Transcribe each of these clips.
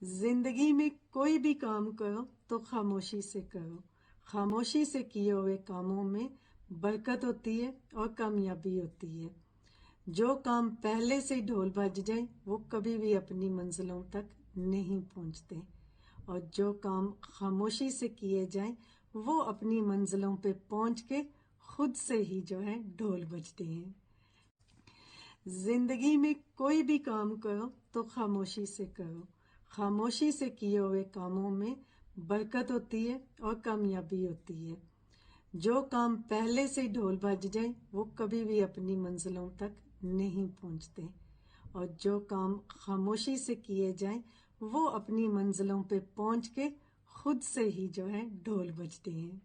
जिंदगी में कोई भी काम करो तो खामोशी से करो। खामोशी से किए हुए कामों में बरकत होती है और कामयाबी होती है। जो काम पहले से ढोल बज जाए वो कभी भी अपनी मंजिलों तक नहीं पहुंचते, और जो काम खामोशी से किए जाएं वो अपनी मंजिलों पे पहुंच के खुद से ही जो है ढोल बजते हैं। जिंदगी में कोई भी काम करो तो खामोशी से करो। खामोशी से किए हुए कामों में बरकत होती है और कामयाबी होती है। जो काम पहले से ढोल बज जाए वो कभी भी अपनी मंजिलों तक नहीं पहुंचते, और जो काम खामोशी से किए जाएं वो अपनी मंजिलों पे पहुंच के खुद से ही जो है ढोल बजते हैं।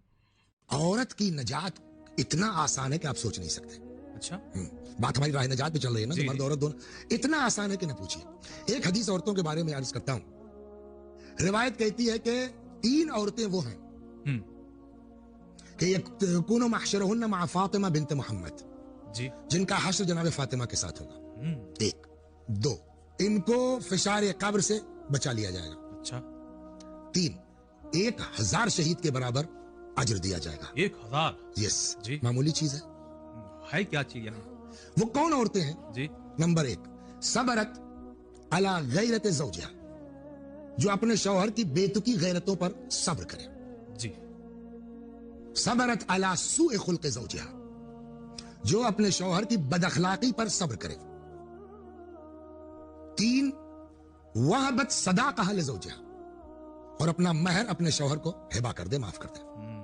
औरत की नजात इतना आसान है कि आप सोच नहीं सकते। अच्छा, बात हमारी राह नजात पे चल रही है ना, जी, तो मर्द जी। औरत दोनों इतना आसान है कि न पूछिए। एक हदीस औरतों के बारे में अर्ज करता हूं। रिवायत कहती है कि 3 औरतें वो हैं कि यकूनु महशरुहुन्ना मा फातिमा बिन्त मोहम्मद, जी। जिनका हश्र जनाब फातिमा के साथ होगा। 1, 2, इनको फिशार कब्र से बचा लिया जाएगा। अच्छा, 3, 1000 शहीद के बराबर अजर दिया जाएगा। 1000? यस जी। मामूली चीज है क्या चीज यहाँ? वो कौन औरतें हैं? जी। नंबर 1, सबरत अला गैरत ज़ौजिहा, जो अपने शौहर की बेतुकी गैरतों पर सब्र करे। जी। सबरत अला सूए खुल्क़ ज़ौजिहा, जो अपने शौहर की बदअखलाकी पर सब्र करे। 3, वहबत सदाक़हा लिज़ौजिहा, और अपना महर अपने शौहर को हिबा कर दे, माफ कर दे।